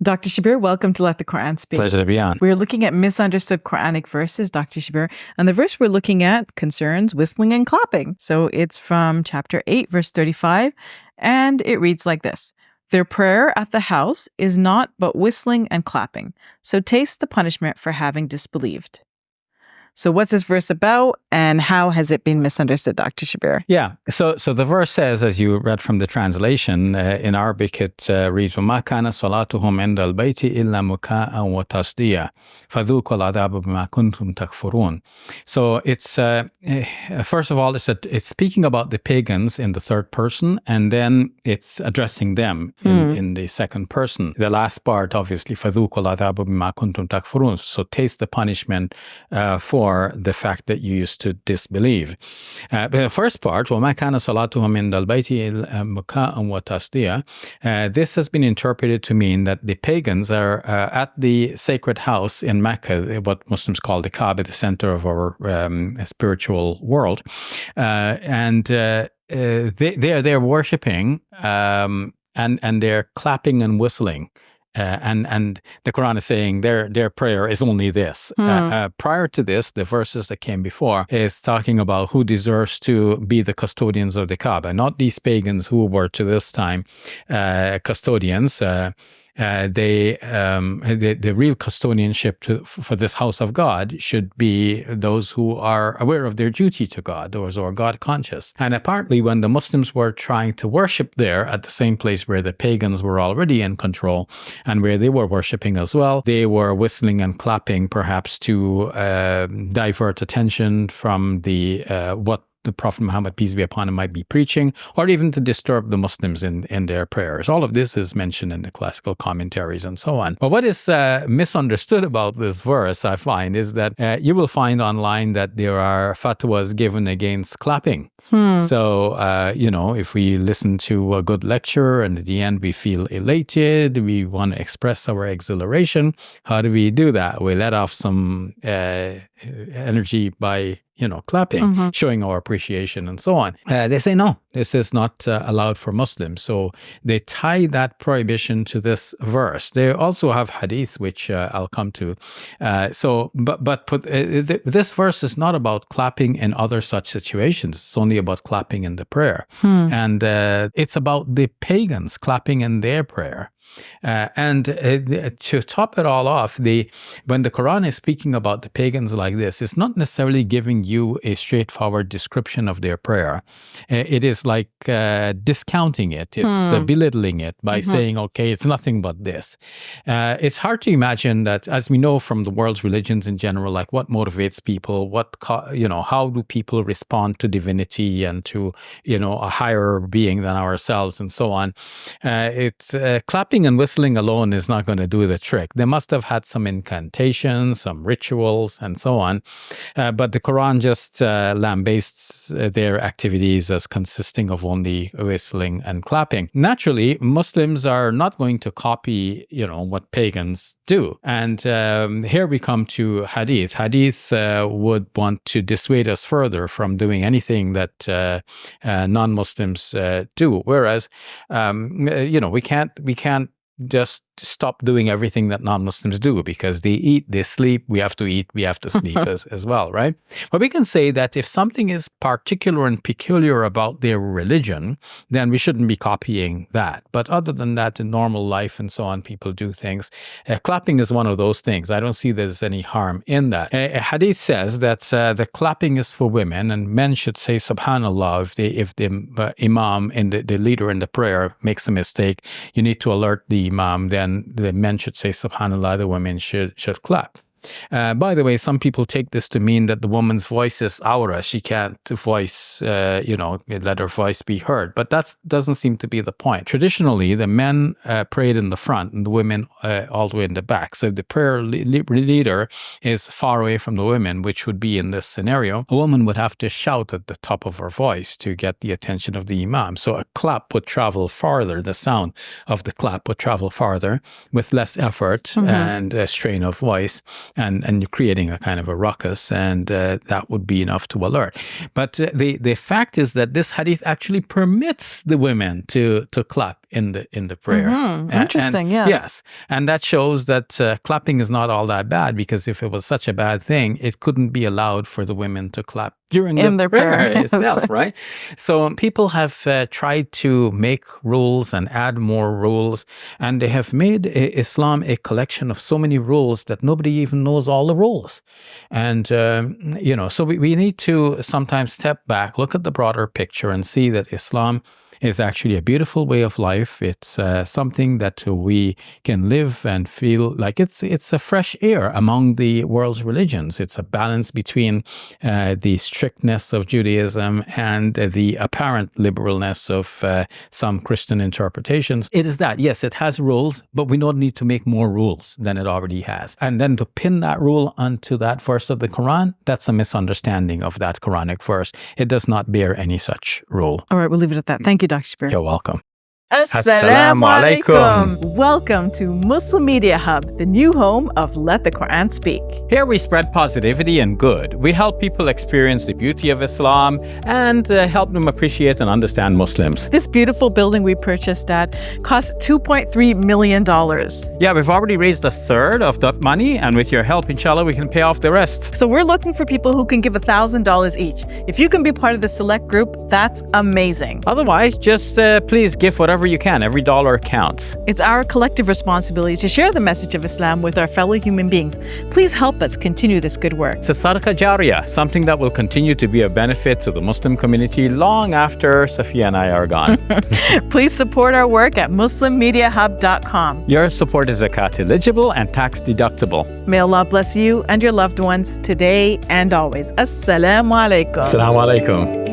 Dr. Shabir, welcome to Let the Quran Speak. Pleasure to be on. We're looking at misunderstood Quranic verses, Dr. Shabir, and the verse we're looking at concerns whistling and clapping. So it's from chapter 8, verse 35, and it reads like this. Their prayer at the house is naught but whistling and clapping, so taste the punishment for having disbelieved. So what's this verse about, and how has it been misunderstood, Dr. Shabir? Yeah, so the verse says, as you read from the translation, in Arabic it reads, وَمَا كَانَ صَلَاتُهُمْ عِنْدَ الْبَيْتِ إِلَّا مُكَاءً وَتَصْدِيًّا فَذُوقُوا الْعَذَابَ بِمَا كُنْتُمْ تَكْفُرُونَ. So it's, first of all, it's speaking about the pagans in the third person, and then it's addressing them in the second person. The last part, obviously, فَذُوقُوا الْعَذَابَ بِمَا كُنْتُمْ تَكْفُرُونَ. So taste the punishment for the fact that you used to disbelieve. But the first part, وَمَا كَانَ صَلَاتُهُمْ عِنْدَ الْبَيْتِ مُكَاءً وَتَصْدِيًّا, this has been interpreted to mean that the pagans are at the sacred house in Mecca, what Muslims call the Kaaba, the center of our spiritual world, and they are there worshiping, and they're clapping and whistling. And the Quran is saying their prayer is only this. Prior to this, the verses that came before is talking about who deserves to be the custodians of the Kaaba, not these pagans who were to this time custodians. The real custodianship for this house of God should be those who are aware of their duty to God, those who are God conscious. And apparently when the Muslims were trying to worship there at the same place where the pagans were already in control and where they were worshiping as well, they were whistling and clapping, perhaps to divert attention from the what the Prophet Muhammad, peace be upon him, might be preaching, or even to disturb the Muslims in their prayers. All of this is mentioned in the classical commentaries and so on. But what is misunderstood about this verse, I find, is that you will find online that there are fatwas given against clapping. So, if we listen to a good lecture and at the end we feel elated, we want to express our exhilaration, how do we do that? We let off some energy by clapping, showing our appreciation and so on. They say, no, this is not allowed for Muslims. So they tie that prohibition to this verse. They also have hadith, which I'll come to. This verse is not about clapping in other such situations. It's only about clapping in the prayer. And it's about the pagans clapping in their prayer. To top it all off, when the Quran is speaking about the pagans like this, it's not necessarily giving you a straightforward description of their prayer. It is like discounting it. It's belittling it by saying, okay, it's nothing but this. It's hard to imagine that, as we know from the world's religions in general, like what motivates people, how do people respond to divinity and to, a higher being than ourselves and so on. It's clapping and whistling alone is not going to do the trick. They must have had some incantations, some rituals, and so on. But the Quran just lambastes their activities as consisting of only whistling and clapping. Naturally, Muslims are not going to copy, what pagans do. And here we come to Hadith. Hadith would want to dissuade us further from doing anything that non-Muslims do. Whereas, we can't just stop doing everything that non-Muslims do, because they eat, they sleep, we have to eat, we have to sleep as well, right? But we can say that if something is particular and peculiar about their religion, then we shouldn't be copying that. But other than that, in normal life and so on, people do things. Clapping is one of those things. I don't see there's any harm in that. Hadith says that the clapping is for women, and men should say subhanAllah if the Imam, the leader in the prayer, makes a mistake. You need to alert the Imam, then the men should say subhanAllah, the women should clap. By the way, some people take this to mean that the woman's voice is aura. She can't voice, let her voice be heard. But that doesn't seem to be the point. Traditionally, the men prayed in the front and the women all the way in the back. So if the prayer leader is far away from the women, which would be in this scenario, a woman would have to shout at the top of her voice to get the attention of the Imam. So a clap would travel farther. The sound of the clap would travel farther with less effort and a strain of voice. And you're creating a kind of a ruckus, and that would be enough to alert. But the fact is that this hadith actually permits the women to clap in the prayer. Interesting, yes. Yes. And that shows that clapping is not all that bad, because if it was such a bad thing, it couldn't be allowed for the women to clap during the prayer itself, right? So people have tried to make rules and add more rules, and they have made Islam a collection of so many rules that nobody even knows all the rules. And, so we need to sometimes step back, look at the broader picture, and see that Islam is actually a beautiful way of life. It's something that we can live and feel like it's a fresh air among the world's religions. It's a balance between the strictness of Judaism and the apparent liberalness of some Christian interpretations. It is that, yes, it has rules, but we don't need to make more rules than it already has. And then to pin that rule onto that verse of the Quran, that's a misunderstanding of that Quranic verse. It does not bear any such rule. All right, we'll leave it at that. Thank you, Dr. Shabir. You're welcome. Assalamu alaikum. Welcome to Muslim Media Hub, the new home of Let the Quran Speak. Here we spread positivity and good. We help people experience the beauty of Islam and help them appreciate and understand Muslims. This beautiful building we purchased at cost $2.3 million. Yeah, we've already raised a third of that money, and with your help, inshallah, we can pay off the rest. So we're looking for people who can give $1,000 each. If you can be part of the select group, that's amazing. Otherwise, just please give whatever you can. Every dollar counts. It's our collective responsibility to share the message of Islam with our fellow human beings. Please help us continue this good work. It's a sadaqah jariyah, something that will continue to be a benefit to the Muslim community long after Safiya and I are gone. Please support our work at muslimmediahub.com. Your support is zakat eligible and tax deductible. May Allah bless you and your loved ones today and always. Assalamu alaikum. Assalamu alaikum.